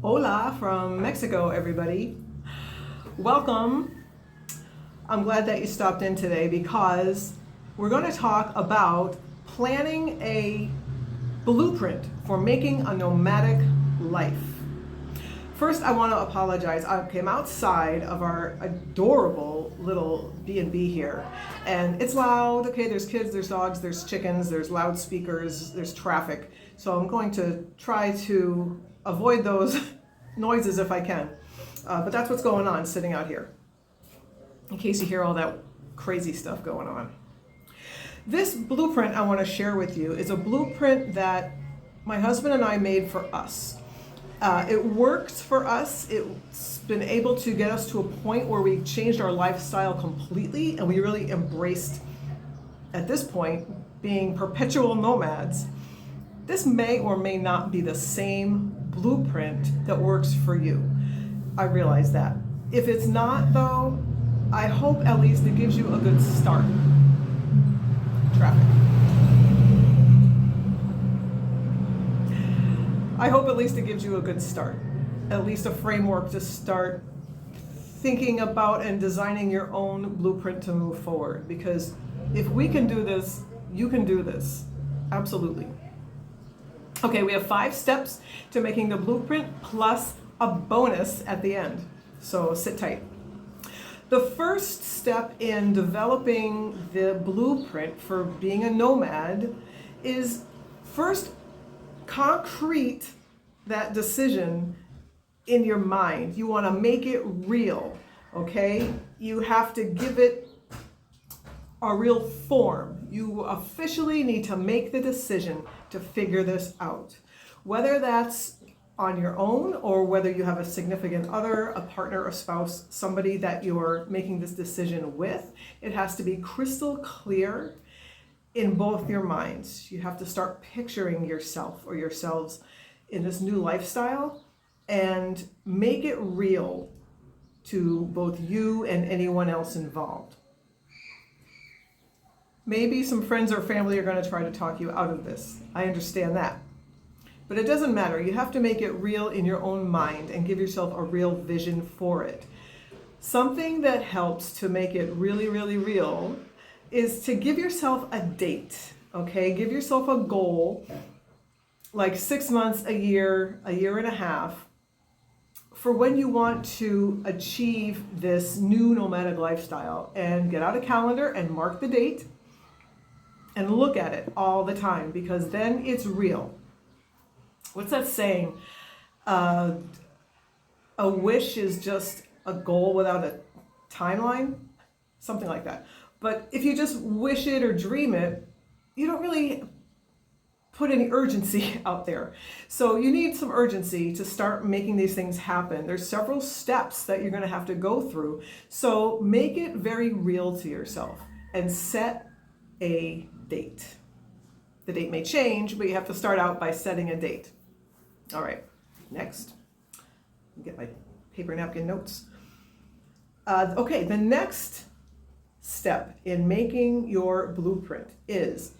Hola from Mexico, everybody. Welcome. I'm glad that you stopped in today because we're going to talk about planning a blueprint for making a nomadic life. First, I want to apologize. I came outside of our adorable little B&B here, and it's loud. Okay, there's kids, there's dogs, there's chickens, there's loudspeakers, there's traffic. So I'm going to try to avoid those noises if I can. But that's what's going on sitting out here, in case you hear all that crazy stuff going on. This blueprint I want to share with you is a blueprint that my husband and I made for us. It works for us. It's been able to get us to a point where we changed our lifestyle completely, and we really embraced, at this point, being perpetual nomads. This may or may not be the same blueprint that works for you. I realize that. If it's not, though, I hope at least it gives you a good start. Traffic. I hope at least it gives you a good start, at least a framework to start thinking about and designing your own blueprint to move forward. Because if we can do this, you can do this. Absolutely. Okay, we have 5 steps to making the blueprint plus a bonus at the end. So sit tight. The first step in developing the blueprint for being a nomad is first concrete that decision in your mind. You want to make it real, okay? You have to give it a real form. You officially need to make the decision to figure this out. Whether that's on your own or whether you have a significant other, a partner, a spouse, somebody that you're making this decision with, it has to be crystal clear in both your minds. You have to start picturing yourself or yourselves in this new lifestyle and make it real to both you and anyone else involved. Maybe some friends or family are going to try to talk you out of this. I understand that. But it doesn't matter. You have to make it real in your own mind and give yourself a real vision for it. Something that helps to make it really, really real is to give yourself a date, okay? Give yourself a goal, like 6 months, a year and a half, for when you want to achieve this new nomadic lifestyle. And get out a calendar and mark the date and look at it all the time, because then it's real. What's that saying? A wish is just a goal without a timeline? Something like that. But if you just wish it or dream it, you don't really put any urgency out there. So you need some urgency to start making these things happen. There's several steps that you're going to have to go through. So make it very real to yourself and set a date. The date may change, but you have to start out by setting a date. All right, next. Get my paper napkin notes. Okay, the next step in making your blueprint is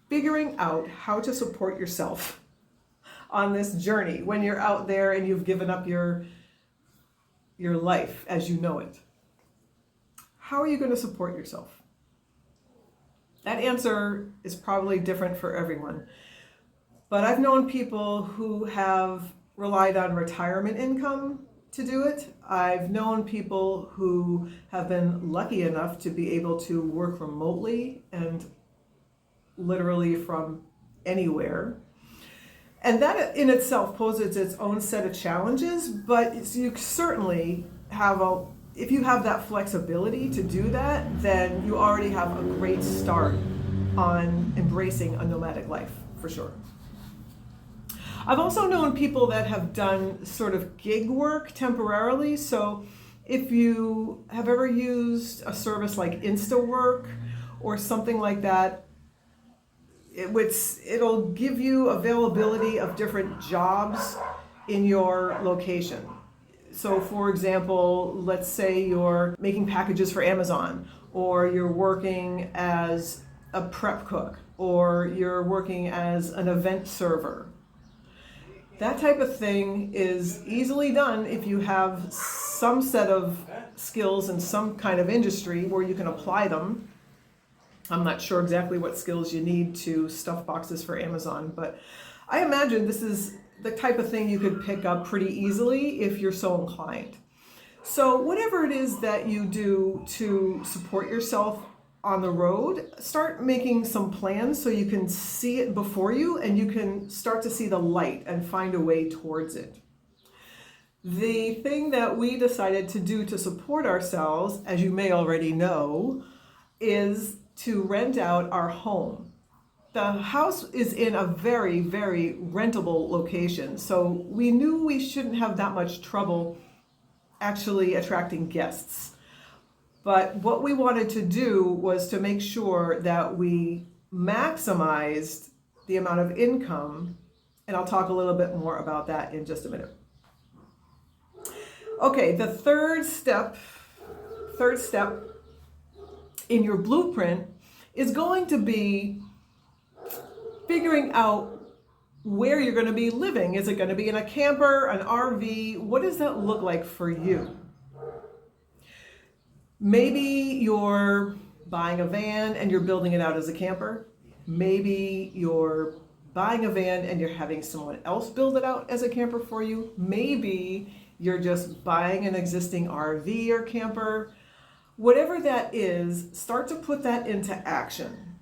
figuring out how to support yourself on this journey when you're out there and you've given up your life as you know it. How are you going to support yourself? That answer is probably different for everyone. But I've known people who have relied on retirement income to do it. I've known people who have been lucky enough to be able to work remotely and literally from anywhere. And that in itself poses its own set of challenges, but you certainly have if you have that flexibility to do that, then you already have a great start on embracing a nomadic life, for sure. I've also known people that have done sort of gig work temporarily. So if you have ever used a service like InstaWork or something like that, it'll give you availability of different jobs in your location. So for example, let's say you're making packages for Amazon, or you're working as a prep cook, or you're working as an event server. That type of thing is easily done if you have some set of skills in some kind of industry where you can apply them. I'm not sure exactly what skills you need to stuff boxes for Amazon, but I imagine this is the type of thing you could pick up pretty easily if you're so inclined. So whatever it is that you do to support yourself on the road, start making some plans so you can see it before you and you can start to see the light and find a way towards it. The thing that we decided to do to support ourselves, as you may already know, is to rent out our home. The house is in a very, very rentable location, so we knew we shouldn't have that much trouble actually attracting guests. But what we wanted to do was to make sure that we maximized the amount of income, and I'll talk a little bit more about that in just a minute. Okay, the third step in your blueprint is going to be figuring out where you're going to be living. Is it going to be in a camper, an RV? What does that look like for you? Maybe you're buying a van and you're building it out as a camper. Maybe you're buying a van and you're having someone else build it out as a camper for you. Maybe you're just buying an existing RV or camper. Whatever that is, start to put that into action.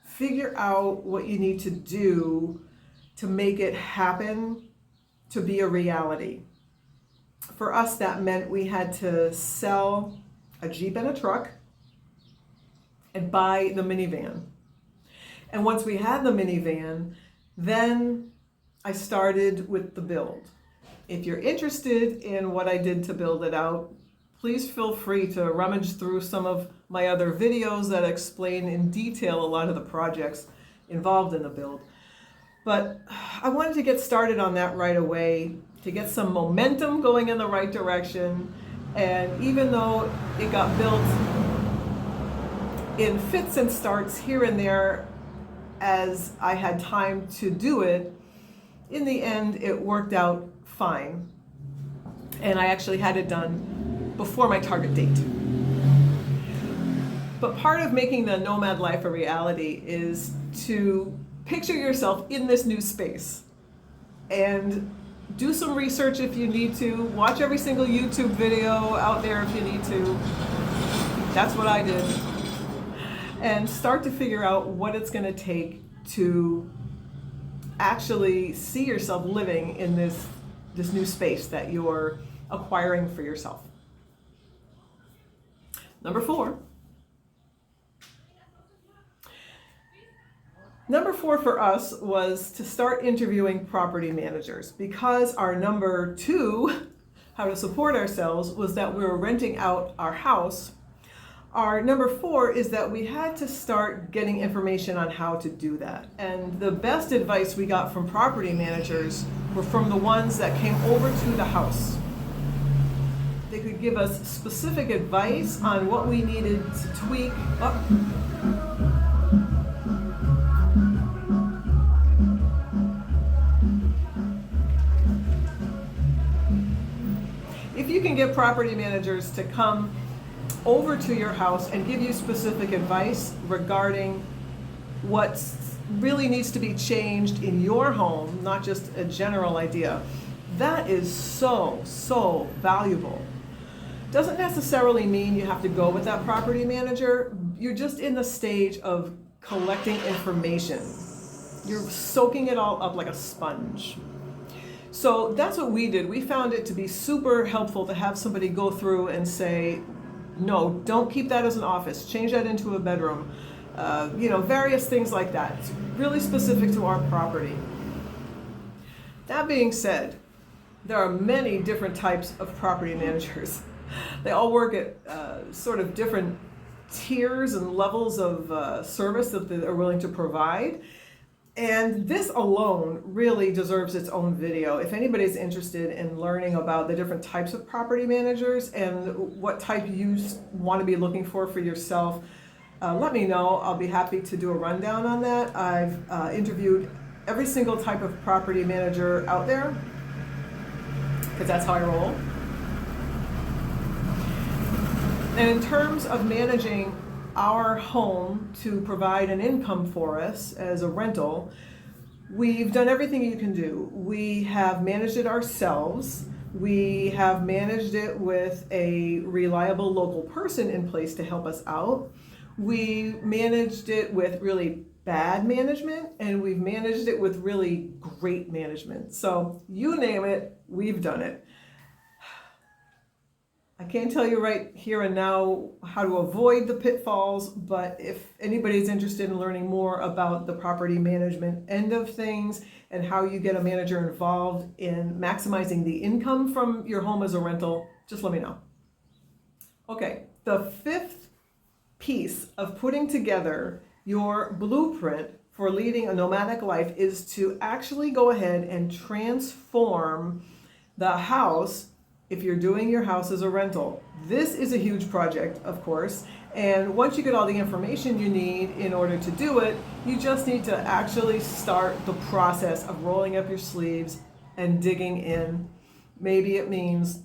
Figure out what you need to do to make it happen, to be a reality. For us, that meant we had to sell a Jeep and a truck and buy the minivan. And once we had the minivan, then I started with the build. If you're interested in what I did to build it out, please feel free to rummage through some of my other videos that explain in detail a lot of the projects involved in the build. But I wanted to get started on that right away to get some momentum going in the right direction. And even though it got built in fits and starts here and there as I had time to do it, in the end it worked out fine. And I actually had it done before my target date. But part of making the nomad life a reality is to picture yourself in this new space and do some research if you need to. Watch every single YouTube video out there if you need to. That's what I did. And start to figure out what it's going to take to actually see yourself living in this new space that you're acquiring for yourself. Number four for us was to start interviewing property managers, because our number two, how to support ourselves, was that we were renting out our house. Our number four is that we had to start getting information on how to do that. And the best advice we got from property managers were from the ones that came over to the house. They could give us specific advice on what we needed to tweak. If you can get property managers to come over to your house and give you specific advice regarding what really needs to be changed in your home, not just a general idea, that is so valuable. Doesn't necessarily mean you have to go with that property manager. You're just in the stage of collecting information. You're soaking it all up like a sponge. So that's what we did. We found it to be super helpful to have somebody go through and say, no, don't keep that as an office. Change that into a bedroom. Various things like that. It's really specific to our property. That being said, there are many different types of property managers. They all work at sort of different tiers and levels of service that they're willing to provide. And this alone really deserves its own video. If anybody's interested in learning about the different types of property managers and what type you want to be looking for yourself, let me know. I'll be happy to do a rundown on that. I've interviewed every single type of property manager out there, because that's how I roll. And in terms of managing our home to provide an income for us as a rental, we've done everything you can do. We have managed it ourselves. We have managed it with a reliable local person in place to help us out. We managed it with really bad management, and we've managed it with really great management. So you name it, we've done it. I can't tell you right here and now how to avoid the pitfalls, but if anybody's interested in learning more about the property management end of things and how you get a manager involved in maximizing the income from your home as a rental, just let me know. Okay, the fifth piece of putting together your blueprint for leading a nomadic life is to actually go ahead and transform the house if you're doing your house as a rental. This is a huge project, of course, and once you get all the information you need in order to do it, you just need to actually start the process of rolling up your sleeves and digging in. Maybe it means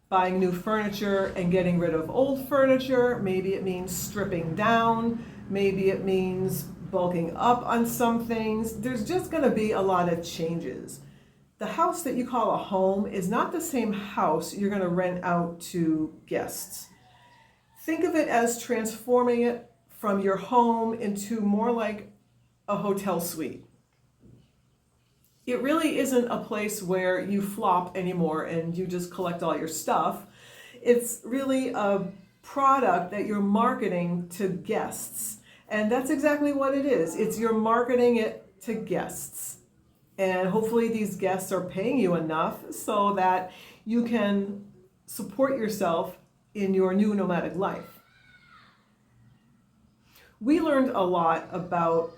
buying new furniture and getting rid of old furniture. Maybe it means stripping down. Maybe it means bulking up on some things. There's just going to be a lot of changes. The house that you call a home is not the same house you're going to rent out to guests. Think of it as transforming it from your home into more like a hotel suite. It really isn't a place where you flop anymore and you just collect all your stuff. It's really a product that you're marketing to guests. And that's exactly what it is. You're marketing it to guests. And hopefully these guests are paying you enough so that you can support yourself in your new nomadic life. We learned a lot about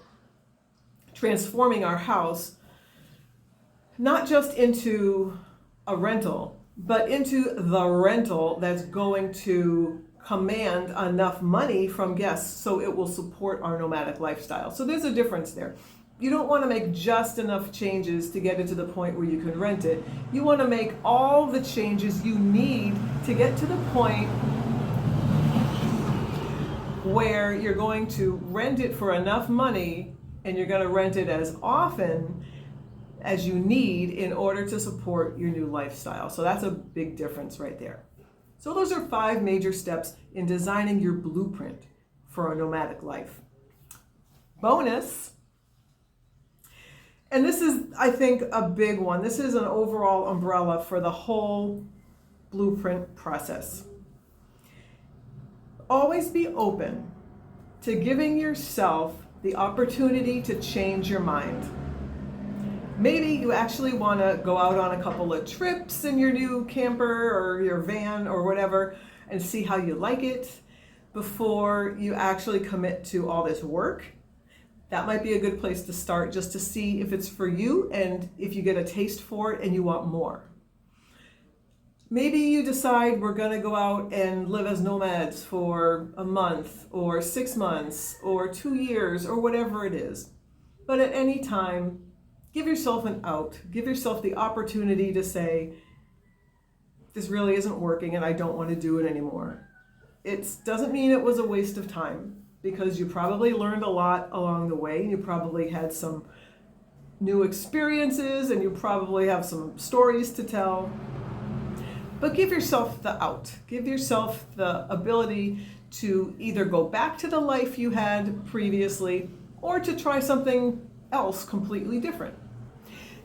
transforming our house, not just into a rental, but into the rental that's going to command enough money from guests so it will support our nomadic lifestyle. So there's a difference there. You don't want to make just enough changes to get it to the point where you can rent it. You want to make all the changes you need to get to the point where you're going to rent it for enough money and you're going to rent it as often as you need in order to support your new lifestyle. So that's a big difference right there. So those are 5 major steps in designing your blueprint for a nomadic life. Bonus. And this is, I think, a big one. This is an overall umbrella for the whole blueprint process. Always be open to giving yourself the opportunity to change your mind. Maybe you actually want to go out on a couple of trips in your new camper or your van or whatever and see how you like it before you actually commit to all this work. That might be a good place to start, just to see if it's for you and if you get a taste for it and you want more. Maybe you decide we're going to go out and live as nomads for a month or 6 months or 2 years or whatever it is. But at any time, give yourself an out. Give yourself the opportunity to say, this really isn't working and I don't want to do it anymore. It doesn't mean it was a waste of time, because you probably learned a lot along the way. You probably had some new experiences and you probably have some stories to tell. But give yourself the out. Give yourself the ability to either go back to the life you had previously or to try something else completely different.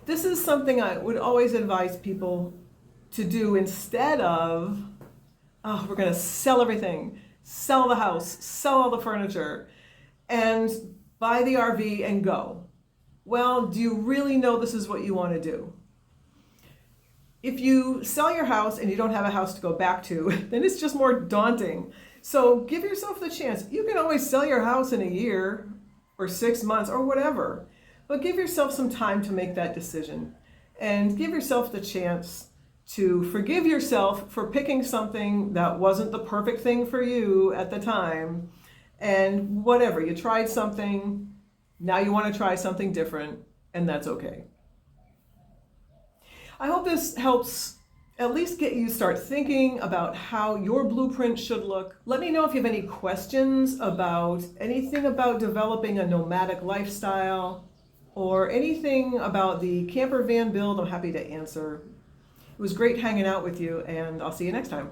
This is something I would always advise people to do instead of, oh, we're going to sell everything. Sell the house, sell all the furniture, and buy the RV and go. Well, do you really know this is what you want to do? If you sell your house and you don't have a house to go back to, then it's just more daunting. So give yourself the chance. You can always sell your house in a year or 6 months or whatever, but give yourself some time to make that decision and give yourself the chance to forgive yourself for picking something that wasn't the perfect thing for you at the time. And whatever, you tried something, Now you want to try something different, and that's okay. I hope this helps at least get you start thinking about how your blueprint should look. Let me know if you have any questions about anything about developing a nomadic lifestyle or anything about the camper van build. I'm happy to answer. It was great hanging out with you, and I'll see you next time.